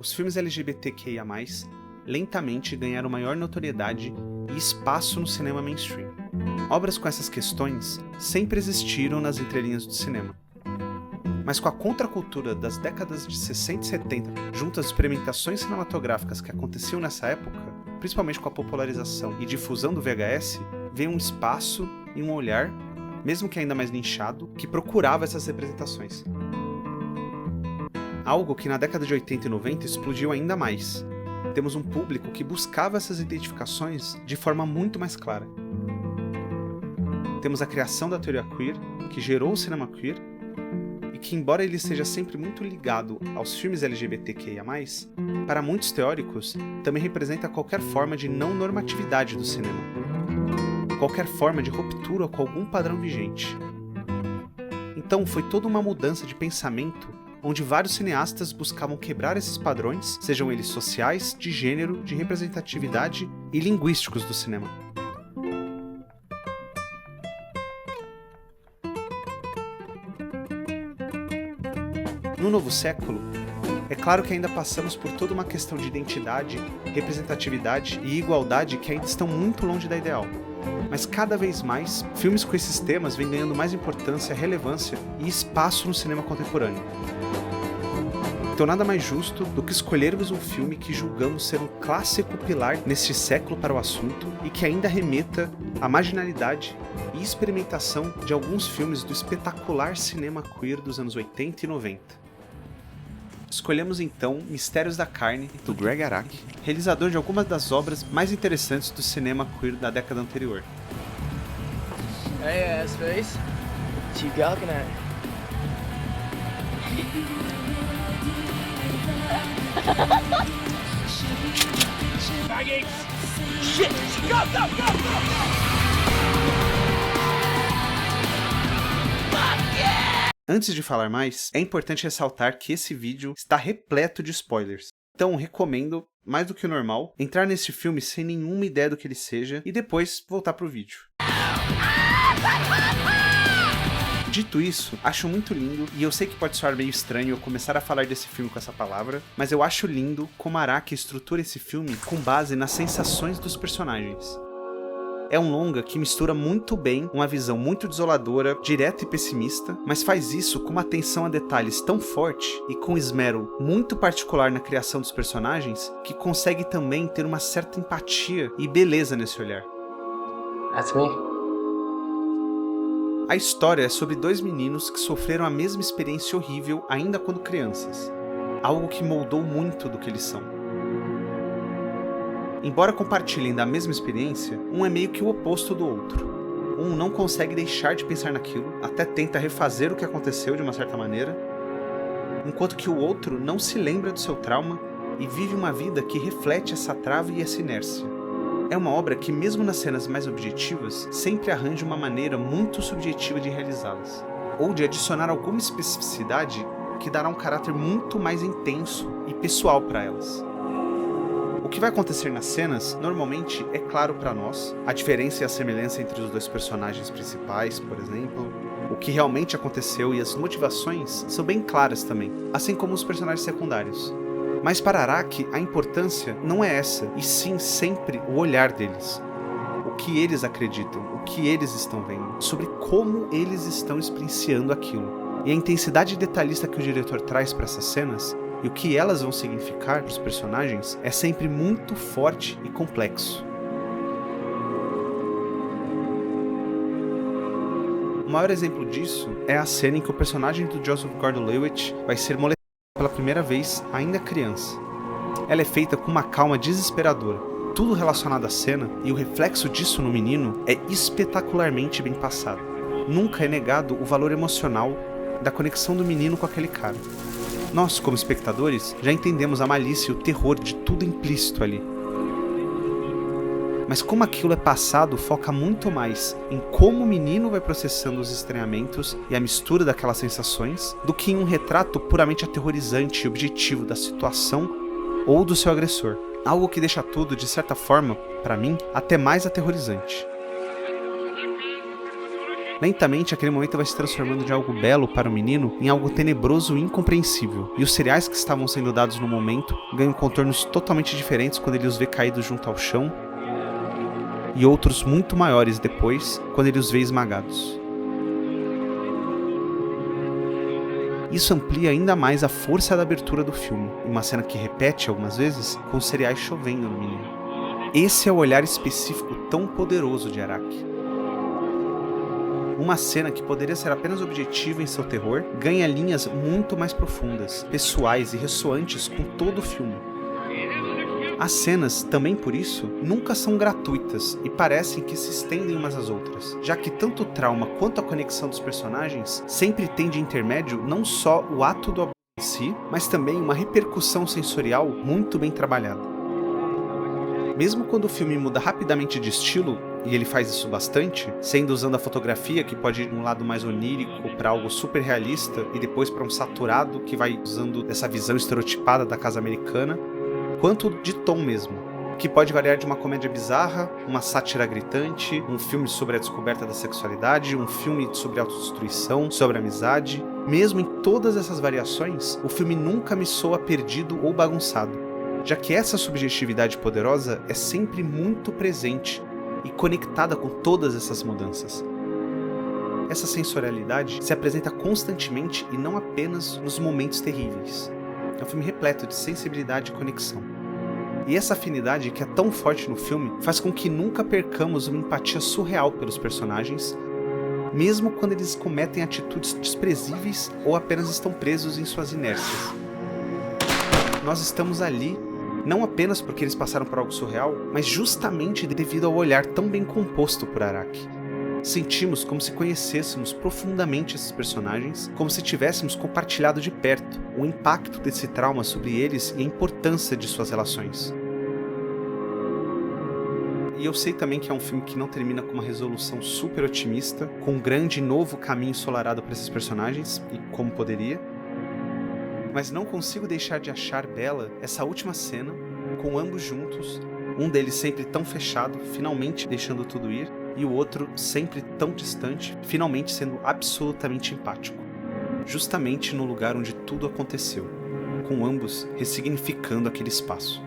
os filmes LGBTQIA+, lentamente ganharam maior notoriedade e espaço no cinema mainstream. Obras com essas questões sempre existiram nas entrelinhas do cinema. Mas com a contracultura das décadas de 60 e 70, junto às experimentações cinematográficas que aconteciam nessa época, principalmente com a popularização e difusão do VHS, veio um espaço e um olhar, mesmo que ainda mais nichado, que procurava essas representações. Algo que na década de 80 e 90 explodiu ainda mais. Temos um público que buscava essas identificações de forma muito mais clara. Temos a criação da teoria queer, que gerou o cinema queer, e que, embora ele seja sempre muito ligado aos filmes LGBTQIA+, para muitos teóricos, também representa qualquer forma de não normatividade do cinema. Qualquer forma de ruptura com algum padrão vigente. Então foi toda uma mudança de pensamento, onde vários cineastas buscavam quebrar esses padrões, sejam eles sociais, de gênero, de representatividade e linguísticos do cinema. No novo século, é claro que ainda passamos por toda uma questão de identidade, representatividade e igualdade que ainda estão muito longe da ideal. Mas cada vez mais, filmes com esses temas vêm ganhando mais importância, relevância e espaço no cinema contemporâneo. Então nada mais justo do que escolhermos um filme que julgamos ser um clássico pilar neste século para o assunto e que ainda remeta à marginalidade e experimentação de alguns filmes do espetacular cinema queer dos anos 80 e 90. Escolhemos então Mistérios da Carne, do Greg Araki, realizador de algumas das obras mais interessantes do cinema queer da década anterior. Hey, ass-face. What you gawking at? Shit! Go, go, go, go! Antes de falar mais, é importante ressaltar que esse vídeo está repleto de spoilers. Então recomendo, mais do que o normal, entrar nesse filme sem nenhuma ideia do que ele seja e depois voltar pro vídeo. Dito isso, acho muito lindo, e eu sei que pode soar meio estranho eu começar a falar desse filme com essa palavra, mas eu acho lindo como Araki estrutura esse filme com base nas sensações dos personagens. É um longa que mistura muito bem uma visão muito desoladora, direta e pessimista, mas faz isso com uma atenção a detalhes tão forte e com esmero muito particular na criação dos personagens, que consegue também ter uma certa empatia e beleza nesse olhar. That's me. A história é sobre dois meninos que sofreram a mesma experiência horrível ainda quando crianças, algo que moldou muito do que eles são. Embora compartilhem da mesma experiência, um é meio que o oposto do outro. Um não consegue deixar de pensar naquilo, até tenta refazer o que aconteceu de uma certa maneira, enquanto que o outro não se lembra do seu trauma e vive uma vida que reflete essa trava e essa inércia. É uma obra que, mesmo nas cenas mais objetivas, sempre arranja uma maneira muito subjetiva de realizá-las, ou de adicionar alguma especificidade que dará um caráter muito mais intenso e pessoal para elas. O que vai acontecer nas cenas, normalmente, é claro para nós, a diferença e a semelhança entre os dois personagens principais, por exemplo, o que realmente aconteceu e as motivações são bem claras também, assim como os personagens secundários. Mas para Araki, a importância não é essa, e sim sempre o olhar deles. O que eles acreditam, o que eles estão vendo, sobre como eles estão experienciando aquilo. E a intensidade detalhista que o diretor traz para essas cenas, e o que elas vão significar para os personagens, é sempre muito forte e complexo. O maior exemplo disso é a cena em que o personagem do Joseph Gordon-Levitt vai ser molestado pela primeira vez, ainda criança. Ela é feita com uma calma desesperadora. Tudo relacionado à cena e o reflexo disso no menino é espetacularmente bem passado. Nunca é negado o valor emocional da conexão do menino com aquele cara. Nós, como espectadores, já entendemos a malícia e o terror de tudo implícito ali. Mas como aquilo é passado, foca muito mais em como o menino vai processando os estranhamentos e a mistura daquelas sensações, do que em um retrato puramente aterrorizante e objetivo da situação ou do seu agressor. Algo que deixa tudo, de certa forma, para mim, até mais aterrorizante. Lentamente, aquele momento vai se transformando de algo belo para o menino em algo tenebroso e incompreensível, e os cereais que estavam sendo dados no momento ganham contornos totalmente diferentes quando ele os vê caídos junto ao chão, e outros muito maiores depois, quando ele os vê esmagados. Isso amplia ainda mais a força da abertura do filme, em uma cena que repete algumas vezes, com os cereais chovendo no menino. Esse é o olhar específico tão poderoso de Araki. Uma cena que poderia ser apenas objetiva em seu terror, ganha linhas muito mais profundas, pessoais e ressoantes com todo o filme. As cenas, também por isso, nunca são gratuitas e parecem que se estendem umas às outras, já que tanto o trauma quanto a conexão dos personagens sempre tem de intermédio não só o ato do abuso em si, mas também uma repercussão sensorial muito bem trabalhada. Mesmo quando o filme muda rapidamente de estilo, e ele faz isso bastante, sendo usando a fotografia que pode ir de um lado mais onírico para algo super realista e depois para um saturado que vai usando essa visão estereotipada da casa americana, quanto de tom mesmo, que pode variar de uma comédia bizarra, uma sátira gritante, um filme sobre a descoberta da sexualidade, um filme sobre autodestruição, sobre amizade. Mesmo em todas essas variações, o filme nunca me soa perdido ou bagunçado, já que essa subjetividade poderosa é sempre muito presente e conectada com todas essas mudanças. Essa sensorialidade se apresenta constantemente e não apenas nos momentos terríveis. É um filme repleto de sensibilidade e conexão. E essa afinidade que é tão forte no filme faz com que nunca percamos uma empatia surreal pelos personagens, mesmo quando eles cometem atitudes desprezíveis ou apenas estão presos em suas inércias. Nós estamos ali não apenas porque eles passaram por algo surreal, mas justamente devido ao olhar tão bem composto por Araki. Sentimos como se conhecêssemos profundamente esses personagens, como se tivéssemos compartilhado de perto o impacto desse trauma sobre eles e a importância de suas relações. E eu sei também que é um filme que não termina com uma resolução super otimista, com um grande novo caminho ensolarado para esses personagens, e como poderia, mas não consigo deixar de achar bela essa última cena, com ambos juntos, um deles sempre tão fechado, finalmente deixando tudo ir, e o outro sempre tão distante, finalmente sendo absolutamente empático, justamente no lugar onde tudo aconteceu, com ambos ressignificando aquele espaço.